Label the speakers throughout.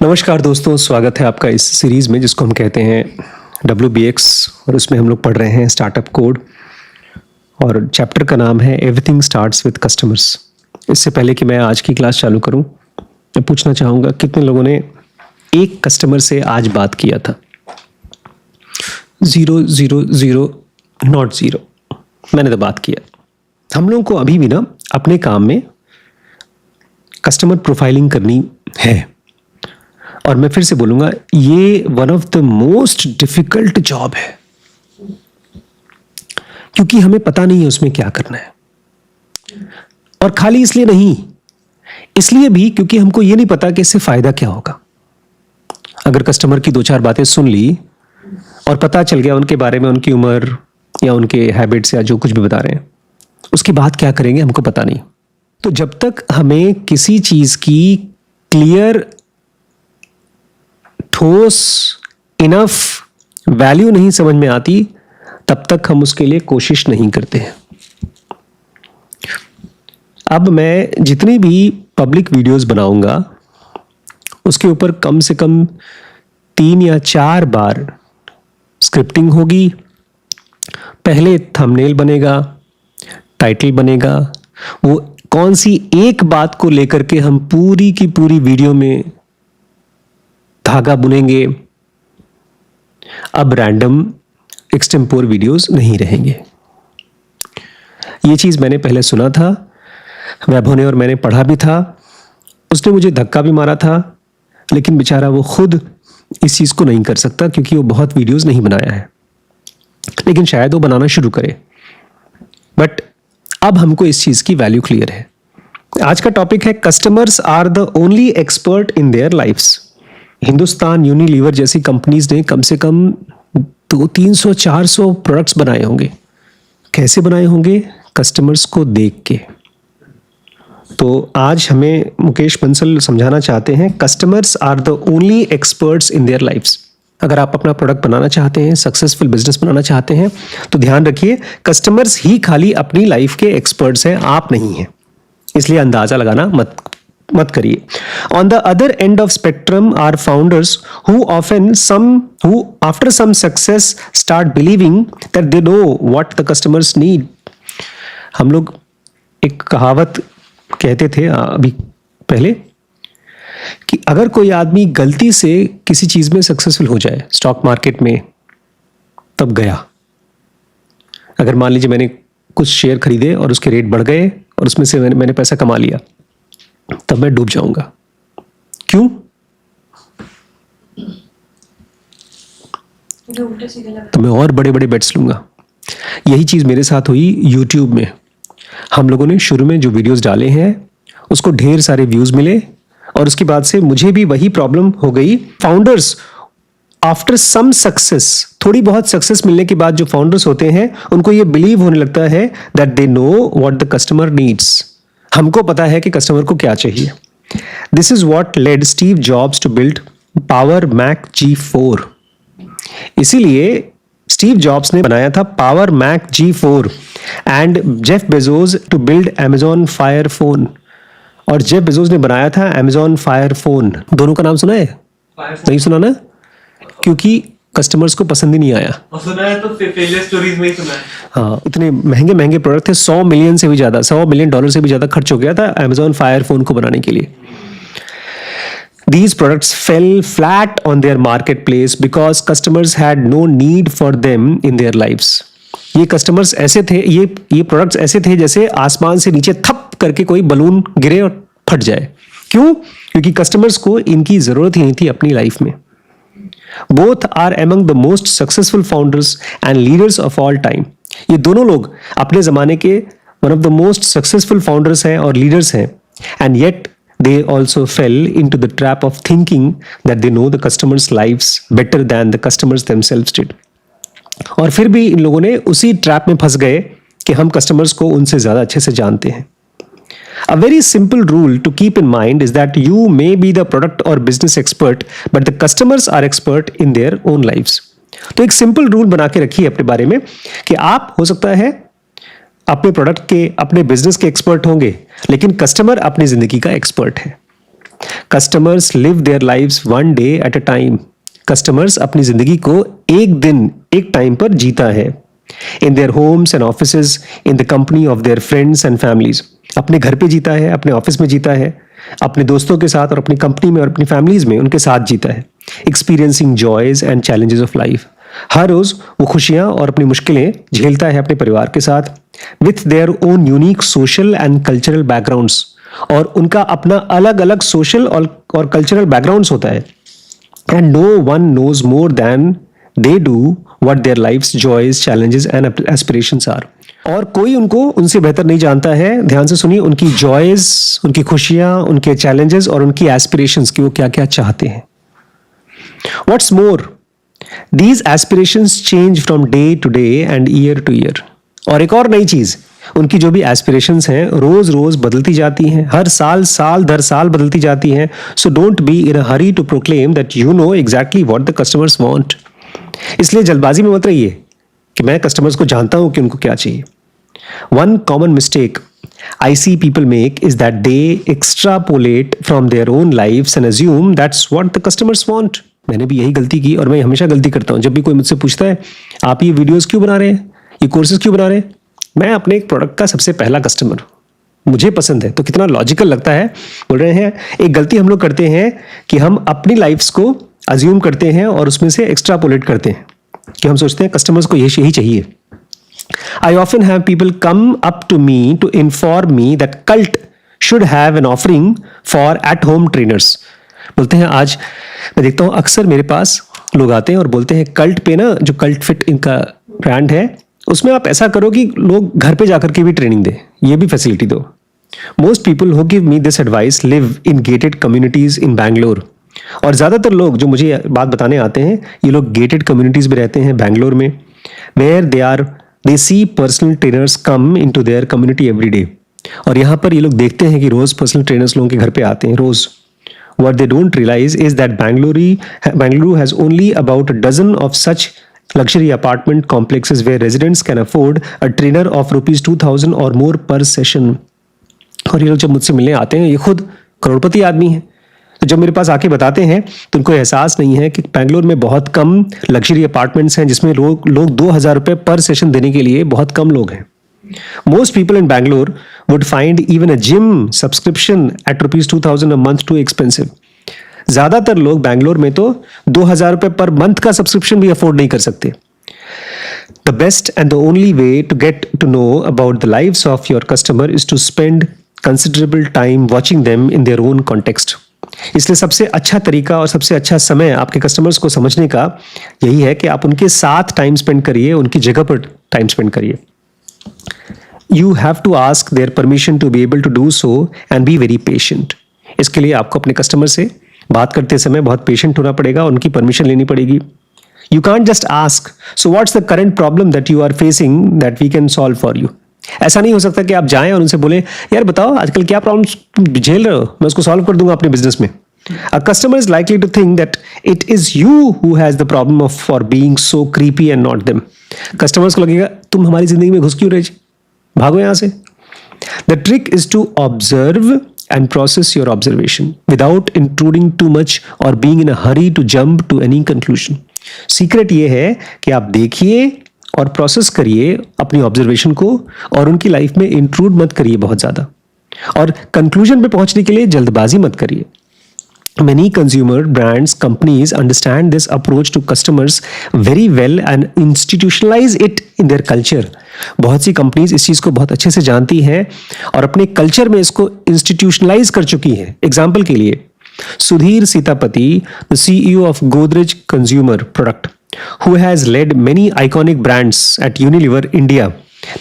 Speaker 1: नमस्कार दोस्तों, स्वागत है आपका इस सीरीज़ में जिसको हम कहते हैं WBX और उसमें हम लोग पढ़ रहे हैं स्टार्टअप कोड और चैप्टर का नाम है एवरीथिंग स्टार्ट्स विद कस्टमर्स। इससे पहले कि मैं आज की क्लास चालू करूं, मैं पूछना चाहूँगा कितने लोगों ने एक कस्टमर से आज बात किया था? 000 नॉट 0। मैंने तो बात किया। हम लोगों को अभी भी ना अपने काम में कस्टमर प्रोफाइलिंग करनी है और मैं फिर से बोलूँगा, ये one of the most difficult job है क्योंकि हमें पता नहीं है उसमें क्या करना है। और खाली इसलिए नहीं, इसलिए भी क्योंकि हमको ये नहीं पता कि इससे फ़ायदा क्या होगा। अगर कस्टमर की 2-4 बातें सुन ली और पता चल गया उनके बारे में, उनकी उम्र या उनके हैबिट्स या जो कुछ भी बता रहे हैं, उसके बाद क्या करेंगे हमको पता नहीं। तो जब तक हमें किसी चीज़ की क्लियर, ठोस, इनफ वैल्यू नहीं समझ में आती, तब तक हम उसके लिए कोशिश नहीं करते हैं। अब मैं जितनी भी पब्लिक वीडियोस बनाऊंगा उसके ऊपर कम से कम 3 या 4 बार स्क्रिप्टिंग होगी। पहले थंबनेल बनेगा, टाइटल बनेगा, वो कौन सी एक बात को लेकर के हम पूरी की पूरी वीडियो में धागा बुनेंगे। अब रैंडम एक्सटेम्पोर वीडियोस नहीं रहेंगे। ये चीज़ मैंने पहले सुना था, वैभव ने और मैंने पढ़ा भी था। उसने मुझे धक्का भी मारा था, लेकिन बेचारा वो खुद इस चीज़ को नहीं कर सकता क्योंकि वो बहुत वीडियोस नहीं बनाया है, लेकिन शायद वो बनाना शुरू करे। बट अब हमको इस चीज़ की वैल्यू क्लियर है। आज का टॉपिक है customers are the only expert in their lifes. Hindustan Unilever जैसी कंपनीज ने कम से कम 300-400 प्रोडक्ट्स बनाए होंगे। कैसे बनाए होंगे? कस्टमर्स को देख के। तो आज हमें मुकेश बंसल समझाना चाहते हैं customers are the only experts in their lifes. अगर आप अपना प्रोडक्ट बनाना चाहते हैं, सक्सेसफुल बिजनेस बनाना चाहते हैं, तो ध्यान रखिए कस्टमर्स ही खाली अपनी लाइफ के एक्सपर्ट्स हैं, आप नहीं हैं। इसलिए अंदाजा लगाना मत करिए। On the other end of spectrum are founders who after some success start believing that they know what the customers need. हम लोग एक कहावत कहते थे अभी पहले कि अगर कोई आदमी गलती से किसी चीज में सक्सेसफुल हो जाए, स्टॉक मार्केट में, तब गया। अगर मान लीजिए मैंने कुछ शेयर खरीदे और उसके रेट बढ़ गए और उसमें से मैंने पैसा कमा लिया, तब मैं डूब जाऊंगा। क्यों? तो मैं और बड़े बड़े बेट्स लूंगा। यही चीज मेरे साथ हुई यूट्यूब में। हम लोगों ने शुरू में जो वीडियोस डाले हैं उसको ढेर सारे व्यूज मिले और उसके बाद से मुझे भी वही प्रॉब्लम हो गई। फाउंडर्स आफ्टर सम सक्सेस, थोड़ी बहुत सक्सेस मिलने के बाद जो फाउंडर्स होते हैं उनको ये बिलीव होने लगता है that they know what the customer needs. हमको पता है कि कस्टमर को क्या चाहिए। This is what led Steve Jobs to build Power Mac G4। इसीलिए स्टीव जॉब्स ने बनाया था Power Mac G4 and Jeff Bezos to build Amazon Fire phone. और जेफ बेजोस ने बनाया था Amazon Fire फोन। दोनों का नाम सुना है? नहीं सुना ना, क्योंकि कस्टमर्स को पसंद ही नहीं आया।
Speaker 2: सुना है तो फेलियर स्टोरीज में ही सुना है।
Speaker 1: हाँ, इतने महंगे महंगे प्रोडक्ट थे, $100 मिलियन से भी ज्यादा, $100 मिलियन से भी ज्यादा खर्च हो गया था Amazon Fire फोन को बनाने के लिए। These products fell flat on their marketplace because customers had no need for them in their lives. ये कस्टमर्स ऐसे थे, ये प्रोडक्ट्स ऐसे थे जैसे आसमान से नीचे थप करके कोई बलून गिरे और फट जाए। क्यों? क्योंकि कस्टमर्स को इनकी जरूरत ही नहीं थी अपनी लाइफ में। Both are among the most successful founders and leaders of all time. ये दोनों लोग अपने जमाने के one of the most successful founders हैं और leaders हैं, and yet they also fell into the trap of thinking that they know the customers' lives better than the customers themselves did. और फिर भी इन लोगों ने उसी ट्रैप में फंस गए कि हम कस्टमर्स को उनसे ज्यादा अच्छे से जानते हैं। A very simple rule to keep in mind is that you may be the product or business expert, but the customers are expert in their own lives. तो एक सिंपल रूल बना के रखिए अपने बारे में कि आप हो सकता है अपने प्रोडक्ट के, अपने बिजनेस के एक्सपर्ट होंगे, लेकिन कस्टमर अपनी जिंदगी का एक्सपर्ट है। Customers live their lives one day at a time. Customers अपनी जिंदगी को एक दिन एक टाइम पर जीता है। In their homes and offices, in the company of their friends and families. अपने घर पे जीता है, अपने ऑफिस में जीता है, अपने दोस्तों के साथ और अपनी कंपनी में और अपनी फैमिलीज में उनके साथ जीता है। Experiencing joys and challenges of life. हर रोज वो खुशियां और अपनी मुश्किलें झेलता है अपने परिवार के साथ। With their own unique social and cultural backgrounds, और उनका अपना अलग अलग सोशल और कल्चरल बैकग्राउंड्स होता है। And no one knows more than they do what their lifes joys, challenges and aspirations are. और कोई उनको उनसे बेहतर नहीं जानता है, ध्यान से सुनिए, उनकी जॉयज, उनकी खुशियां, उनके चैलेंजेस और उनकी एस्पिरेशंस की वो क्या क्या चाहते हैं। What's more, these aspirations change from day to day and year to year. और एक और नई चीज, उनकी जो भी एस्पिरेशंस हैं रोज रोज बदलती जाती हैं, हर साल साल दर साल बदलती जाती हैं। So don't be in a hurry to proclaim that you know exactly what the customers want. इसलिए जल्दबाजी में मत रहिए कि मैं कस्टमर्स को जानता हूं कि उनको क्या चाहिए। One common mistake I see people make is that they extrapolate from their own lives and assume that's what the customers want. मैंने भी यही गलती की और मैं हमेशा गलती करता हूँ। जब भी कोई मुझसे पूछता है आप ये वीडियोस क्यों बना रहे हैं, ये कोर्सेज क्यों बना रहे हैं, मैं अपने एक प्रोडक्ट का सबसे पहला कस्टमर, मुझे पसंद है। तो कितना लॉजिकल लगता है, बोल रहे हैं। एक गलती हम लोग करते हैं कि हम अपनी लाइफ्स को अज्यूम करते हैं और उसमें से एक्स्ट्रापोलेट करते हैं कि हम सोचते हैं कस्टमर्स को यही चाहिए। I often have people come up to me to inform me that Cult should have an offering for at-home trainers. बोलते हैं, आज मैं देखता हूँ अक्सर मेरे पास लोग आते हैं और बोलते हैं कल्ट पे ना, जो कल्ट फिट इनका ब्रांड है, उसमें आप ऐसा करो कि लोग घर पे जाकर के भी ट्रेनिंग दें, ये भी फैसिलिटी दो। Most people who give me this advice live in gated communities in Bangalore. और ज़्यादातर लोग जो मुझे बात बताने आते हैं, ये लोग गेटेड कम्युनिटीज़ में रहते हैं बैंगलोर में, where they see personal trainers come into their community every day. और यहाँ पर ये लोग देखते हैं कि रोज पर्सनल ट्रेनर्स लोगों के घर पे आते हैं रोज। What they don't realize is that Bangalore has only about a dozen of such luxury apartment complexes where residents can afford a trainer of ₹2,000 or more per session. और ये लोग जब मुझसे मिलने आते हैं, ये खुद करोड़पति आदमी हैं, तो जब मेरे पास आके बताते हैं तो उनको एहसास नहीं है कि बेंगलोर में बहुत कम लग्जरी अपार्टमेंट्स हैं जिसमें लोग 2,000 रुपये पर सेशन देने के लिए बहुत कम लोग हैं। Most people in Bangalore would find even a gym subscription eight ₹2,000 a month too expensive. ज्यादातर लोग बैंगलोर में तो 2,000 रुपये पर मंथ का सब्सक्रिप्शन भी अफोर्ड नहीं कर सकते। The best and the only way to get to know about the lives of your customer is to spend considerable time watching them in their own context. इसलिए सबसे अच्छा तरीका और सबसे अच्छा समय आपके कस्टमर्स को समझने का यही है कि आप उनके साथ टाइम स्पेंड करिए, उनकी जगह पर टाइम स्पेंड करिए। You have to ask their permission to be able to do so and be very patient. इसके लिए आपको अपने कस्टमर से बात करते समय बहुत पेशेंट होना पड़ेगा, उनकी परमिशन लेनी पड़ेगी। You can't just ask so what's the current problem that you are facing that we can solve for you. ऐसा नहीं हो सकता कि आप जाएं और उनसे बोले यार बताओ आजकल क्या प्रॉब्लम झेल रहे हो, मैं उसको सॉल्व कर दूंगा अपने बिजनेस में। A customer is likely to think that it is you who has the problem of for being so creepy and not them. Customers को लगेगा तुम हमारी जिंदगी में घुस क्यों रहे, भागो यहाँ से। The trick is to observe and process your observation without intruding too much or being in a hurry to jump to any conclusion. Secret ये है कि आप देखिए और प्रोसेस करिए अपनी ऑब्जर्वेशन को और उनकी लाइफ में इंट्रूड मत करिए बहुत ज़्यादा, और कंक्लूजन पे पहुंचने के लिए जल्दबाजी मत करिए। Many consumer brands, companies understand this approach to customers very well and institutionalize it in their culture. बहुत सी कंपनीज इस चीज़ को बहुत अच्छे से जानती हैं और अपने कल्चर में इसको इंस्टीट्यूशनलाइज कर चुकी हैं। एग्जाम्पल के लिए Sudhir Sitapati, the CEO of Godrej Consumer Product, who has led many iconic brands at Unilever India,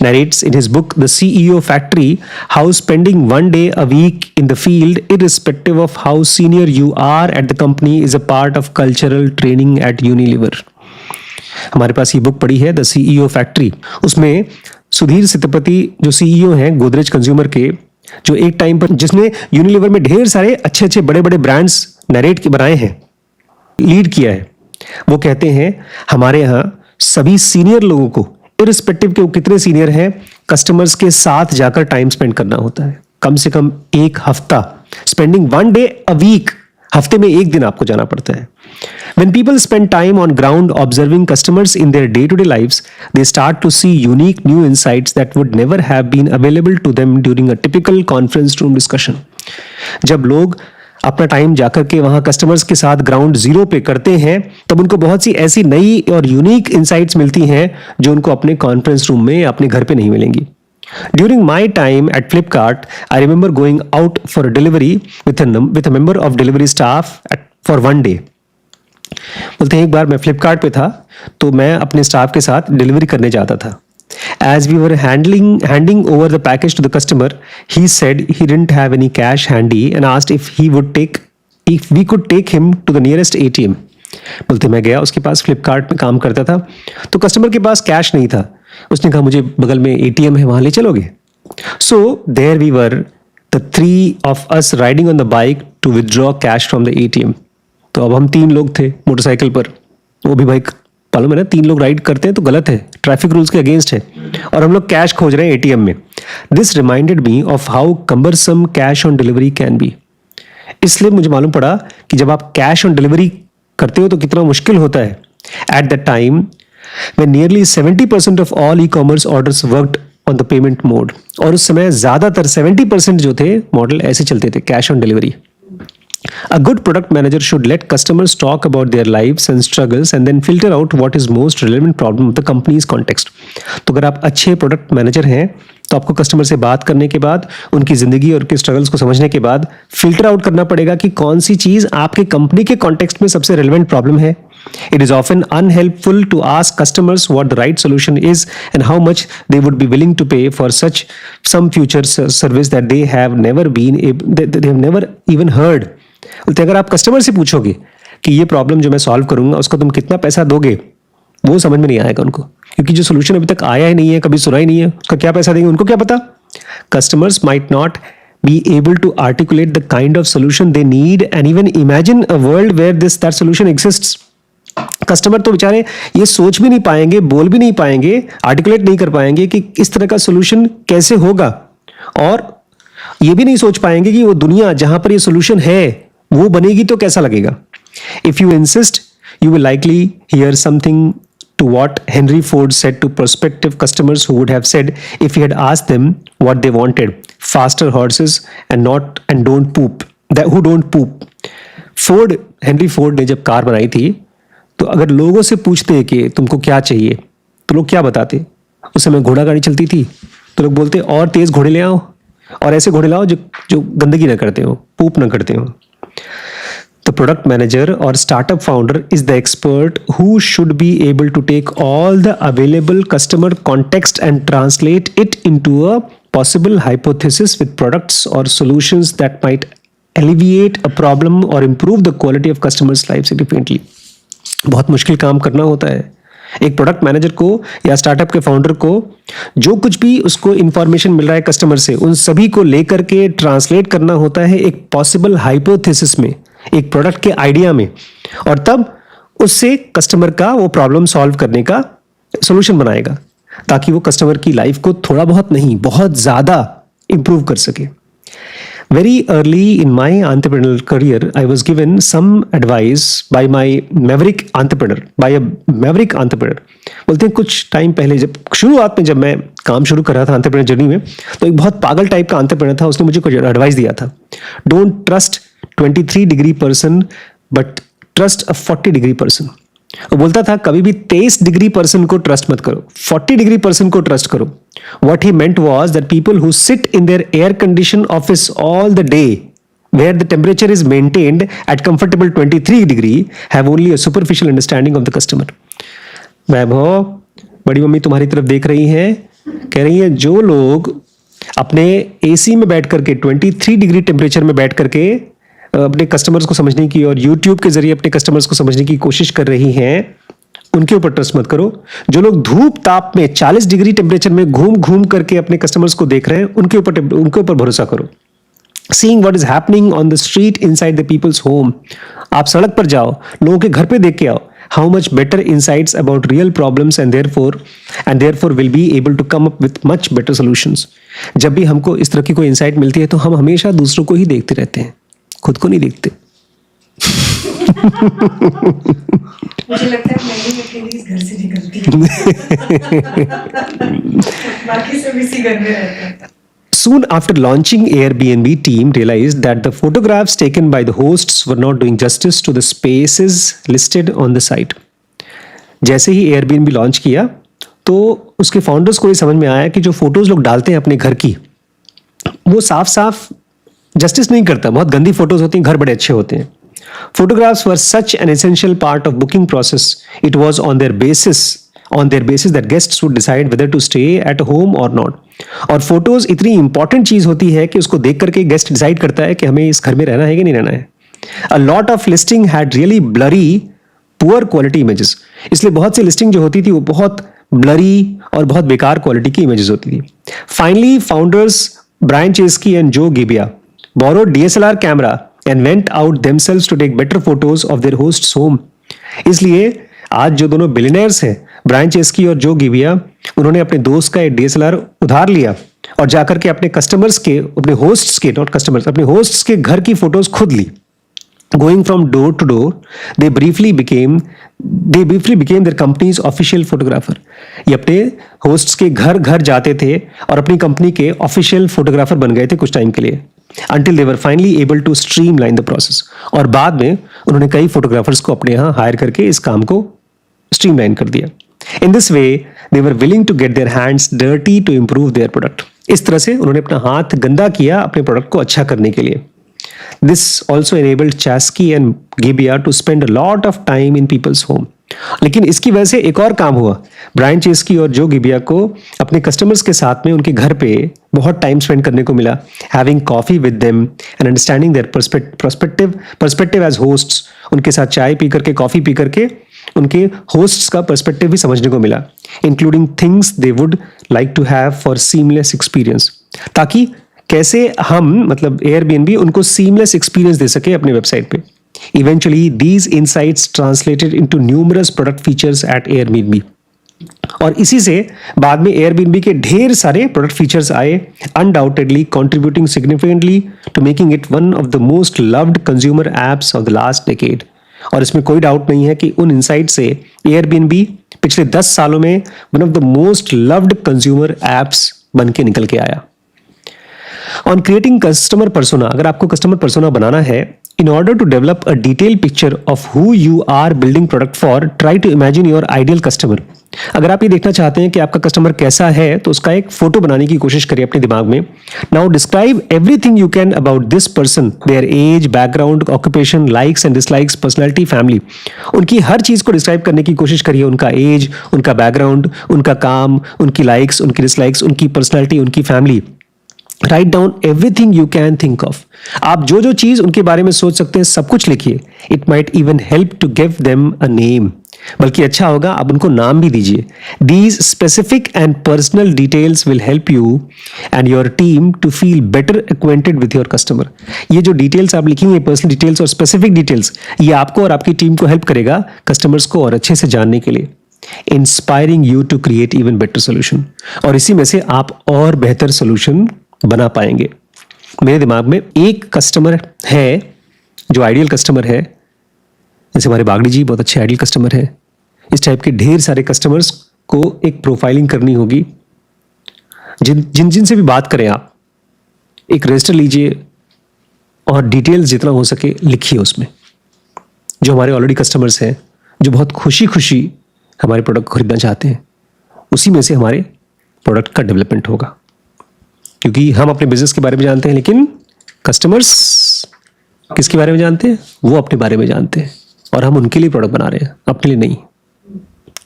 Speaker 1: narrates in his book The CEO Factory how spending one day a week in the field, irrespective of how senior you are at the company, is a part of cultural training at Unilever. हमारे पास ये book पड़ी है the CEO factory. उसमें सुधीर सितपति जो CEO हैं Godrej consumer के, जो एक टाइम पर जिसने यूनिलीवर में ढेर सारे अच्छे अच्छे बड़े बड़े ब्रांड्स नरेट के बनाए हैं, लीड किया है, वो कहते हैं हमारे यहाँ सभी सीनियर लोगों को इरिस्पेक्टिव के वो कितने सीनियर हैं, कस्टमर्स के साथ जाकर टाइम स्पेंड करना होता है। कम से कम एक हफ्ता स्पेंडिंग 1 डे अ वीक, हफ्ते में 1 दिन आपको जाना पड़ता है. When people spend time on ground observing customers in their day-to-day lives, they start to see unique new insights that would never have been available to them during a typical conference room discussion. जब लोग अपना time जाकर के वहां customers के साथ ground zero पे करते हैं, तब उनको बहुत सी ऐसी नई और यूनिक इंसाइट्स मिलती हैं जो उनको अपने कॉन्फ्रेंस रूम में, अपने घर पे नहीं मिलेंगी. During my time at Flipkart, I remember going out for a delivery with a member of delivery staff for 1 day. बोलते हैं एक बार मैं फ्लिपकार्ट पे था तो मैं अपने स्टाफ के साथ डिलीवरी करने जाता था. As we were handing over the package to the customer, he said he didn't have any cash handy and asked if we could take him to the nearest ATM. बोलते मैं गया उसके पास, फ्लिपकार्ट में काम करता था, तो कस्टमर के पास कैश नहीं था. उसने कहा मुझे बगल में ATM है, वहां ले चलोगे. So there we were, the 3 of us riding on the bike to withdraw cash from the ATM. तो अब हम 3 लोग थे मोटरसाइकिल पर, वो भी भाई मालूम है ना, 3 लोग राइड करते हैं तो गलत है, ट्रैफिक रूल्स के अगेंस्ट है, और हम लोग कैश खोज रहे हैं ATM में. This reminded me of how cumbersome cash on delivery can be. इसलिए मुझे मालूम पड़ा कि जब आप कैश ऑन डिलीवरी करते हो तो कितना मुश्किल होता है. At the time when nearly 70% of all e-commerce orders worked on the payment mode, और उस समय ज्यादातर 70% जो थे मॉडल ऐसे चलते थे, cash on delivery. A good product manager should let customers talk about their lives and struggles and then filter out what is most relevant problem of the company's context. तो अगर आप अच्छे प्रोडक्ट मैनेजर हैं तो आपको customer से बात करने के बाद, उनकी जिंदगी और उनके स्ट्रगल्स को समझने के बाद फिल्टर आउट करना पड़ेगा कि कौन सी चीज आपके कंपनी के कॉन्टेक्स्ट में सबसे रेलेवेंट प्रॉब्लम है. It is often unhelpful to ask customers what the right solution is and how much they would be willing to pay for some future service that they have never even heard. बोलते अगर आप customer से पूछोगे कि ये problem जो मैं solve करूंगा उसका तुम कितना पैसा दोगे, वो समझ में नहीं आएगा उनको, क्योंकि जो सोल्यूशन अभी तक आया ही नहीं है, कभी सुना ही नहीं है, उसका क्या पैसा देंगे उनको क्या पता. Customers might not be able to articulate the kind of solution they need and even imagine a world where that solution exists. Customer तो बेचारे ये सोच भी नहीं पाएंगे, बोल भी नहीं पाएंगे, आर्टिकुलेट नहीं कर पाएंगे कि इस तरह का सोल्यूशन कैसे होगा, और ये भी नहीं सोच पाएंगे कि वो दुनिया जहां पर ये सोल्यूशन है वो बनेगी तो कैसा लगेगा. If you insist you will likely here something to what Henry Ford said to prospective customers who would have said if he had asked them what they wanted, faster horses and don't poop, who don't poop. Henry Ford ने जब car बनाई थी तो अगर लोगों से पूछते कि तुमको क्या चाहिए तो लोग क्या बताते. उस समय घोड़ा गाड़ी चलती थी तो लोग बोलते और तेज घोड़े ले आओ, और ऐसे घोड़े लाओ जो गंदगी ना करते हो, पूप ना करते हो. The product manager or startup founder is the expert who should be able to take all the available customer context and translate it into a possible hypothesis with products or solutions that might alleviate a problem or improve the quality of customers' lives significantly. बहुत मुश्किल काम करना होता है. एक product manager को या startup के फाउंडर को जो कुछ भी उसको इंफॉर्मेशन मिल रहा है कस्टमर से, उन सभी को लेकर के ट्रांसलेट करना होता है एक पॉसिबल हाइपोथेसिस में, एक प्रोडक्ट के आइडिया में, और तब उससे कस्टमर का वो प्रॉब्लम सॉल्व करने का सॉल्यूशन बनाएगा ताकि वो कस्टमर की लाइफ को थोड़ा बहुत नहीं, बहुत ज्यादा इंप्रूव कर सके. Very early in my entrepreneurial career, I was given some advice by a maverick entrepreneur. बोलते हैं कुछ टाइम पहले जब शुरुआत में जब मैं काम शुरू कर रहा था entrepreneur जर्नी में, तो एक बहुत पागल टाइप का entrepreneur था, उसने मुझे कुछ एडवाइस दिया था. Don't trust 23-degree person, but trust a 40-degree person. वो बोलता था कभी भी 23-degree person को ट्रस्ट मत करो, 40-degree person को ट्रस्ट करो. What he meant was that people who sit in their air-conditioned office all the day, where the temperature is maintained at comfortable 23 degree, have only a superficial understanding of the customer. वैभव, बड़ी mummy तुम्हारी तरफ देख रही हैं, कह रही है जो लोग अपने AC में बैठ करके 23 डिग्री टेम्परेचर में बैठ करके अपने कस्टमर्स को समझने की और YouTube के जरिए अपने कस्टमर्स को समझने की कोशिश कर रही हैं, उनके ऊपर ट्रस्ट मत करो. जो लोग धूप ताप में 40 डिग्री टेम्परेचर में घूम घूम करके अपने कस्टमर्स को देख रहे हैं, उनके ऊपर भरोसा करो. Seeing what is happening on the street inside the people's home. आप सड़क पर जाओ, लोगों के घर पे देख के आओ, how much better insights about real problems and therefore will be able to come up with much better solutions. जब भी हमको इस तरह की कोई इंसाइट मिलती है तो हम हमेशा दूसरों को ही देखते रहते हैं, खुद को नहीं देखते.
Speaker 3: मुझे लगता है मैं ही अकेली इस घर से निकलती हूँ. बाकी सब इसी घर में रहते हैं.
Speaker 1: Soon after launching, Airbnb team realized that the photographs taken by the hosts were not doing justice to the spaces listed on the site. जैसे ही Airbnb लॉन्च किया तो उसके फाउंडर्स को ये समझ में आया कि जो फोटोज लोग डालते हैं अपने घर की, वो साफ साफ जस्टिस नहीं करता. बहुत गंदी फोटोज होती हैं, घर बड़े अच्छे होते हैं. Photographs were such an essential part of booking process. It was on their basis that guests would decide whether to stay at home or not. और फोटोज इतनी इंपॉर्टेंट चीज होती है कि उसको देख करके गेस्ट डिसाइड करता है कि हमें इस घर में रहना है कि नहीं रहना है. A lot of listing had really blurry, poor quality images. इसलिए बहुत सी लिस्टिंग जो होती थी वो बहुत blurry और बहुत बेकार क्वालिटी की इमेजेस होती थी. Finally, founders Brian Chesky and Joe Gebbia borrowed DSLR camera and went out themselves to take better photos of their host's home. इसलिए आज जो दोनों बिलियनर्स हैं, ब्रायन चेस्की और जो गिबिया, उन्होंने अपने दोस्त का एक DSLR उधार लिया और जाकर के अपने कस्टमर्स के, अपने होस्ट्स के, नॉट कस्टमर्स, अपने होस्ट्स के घर की फोटोज खुद ली. Going from door to door, they briefly became their company's official photographer. ये अपने होस्ट्स के घर घर जाते थे और अपनी कंपनी के ऑफिशियल फोटोग्राफर बन गए थे कुछ टाइम के लिए. Until they were finally able to streamline the process. और बाद में उन्होंने कई फोटोग्राफर्स को अपने यहाँ हायर करके इस काम को स्ट्रीमलाइन कर दिया. In this way, they were willing to get their hands dirty to improve their product. इस तरह से उन्होंने अपना हाथ गंदा किया अपने प्रोडक्ट को अच्छा करने के लिए. This also enabled Chesky and Gebbia to spend a lot of time in people's home. लेकिन इसकी वजह से एक और काम हुआ. ब्रायन चेस्की और जो गिबिया को अपने कस्टमर्स के साथ में उनके घर पे बहुत टाइम स्पेंड करने को मिला. Having coffee with them and understanding their perspective as hosts. उनके साथ चाय पी करके, कॉफी पी करके उनके होस्ट्स का पर्सपेक्टिव भी समझने को मिला, including things they would like to have for seamless experience. ताकि कैसे हम, मतलब Airbnb, उनको सीमलेस एक्सपीरियंस दे सके अपने वेबसाइट पे. Eventually, these insights translated into numerous product features at Airbnb. और इसी से बाद में Airbnb के ढेर सारे प्रोडक्ट फीचर्स आए, undoubtedly contributing significantly to making it one of the most loved consumer apps of the last decade. और इसमें कोई डाउट नहीं है कि उन इनसाइट से Airbnb पिछले 10 सालों में one of the most loved consumer apps बन के निकल के आया. On creating customer persona, अगर आपको कस्टमर persona बनाना है, in order to develop a detailed picture of who you are building product for, try to imagine your ideal customer. अगर आप ये देखना चाहते हैं कि आपका कस्टमर कैसा है तो उसका एक फोटो बनाने की कोशिश करिए अपने दिमाग में. Now describe everything you can about this person, their age, background, occupation, likes and dislikes, personality, family. उनकी हर चीज को डिस्क्राइब करने की कोशिश करिए. उनका एज, उनका बैकग्राउंड, उनका काम, उनकी लाइक्स, उनकी डिसलाइक्स, उनकी पर्सनैलिटी, उनकी family. Write down everything you can think of. आप जो जो चीज उनके बारे में सोच सकते हैं सब कुछ लिखिए. It might even help to give them a name. बल्कि अच्छा होगा आप उनको नाम भी दीजिए. These specific and personal details will help you and your team to feel better acquainted with your customer. ये जो डिटेल्स आप लिखेंगे, पर्सनल डिटेल्स और स्पेसिफिक डिटेल्स, ये आपको और आपकी टीम को हेल्प करेगा कस्टमर्स को और अच्छे से जानने के लिए. Inspiring you to create even better solution. और इसी में से आप और बेहतर सोल्यूशन बना पाएंगे. मेरे दिमाग में एक कस्टमर है जो आइडियल कस्टमर है, जैसे हमारे बागड़ी जी बहुत अच्छे आइडियल कस्टमर हैं. इस टाइप के ढेर सारे कस्टमर्स को एक प्रोफाइलिंग करनी होगी. जिन से भी बात करें आप एक रजिस्टर लीजिए और डिटेल्स जितना हो सके लिखिए उसमें. जो हमारे ऑलरेडी कस्टमर्स हैं, जो बहुत खुशी खुशी हमारे प्रोडक्ट को खरीदना चाहते हैं, उसी में से हमारे प्रोडक्ट का डेवलपमेंट होगा. क्योंकि हम अपने बिजनेस के बारे में जानते हैं, लेकिन कस्टमर्स किसके बारे में जानते हैं? वो अपने बारे में जानते हैं. और हम उनके लिए प्रोडक्ट बना रहे हैं, अपने लिए नहीं.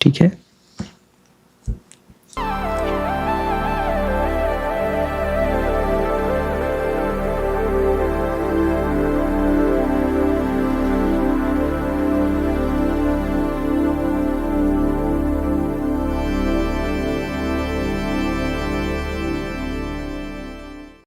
Speaker 1: ठीक है.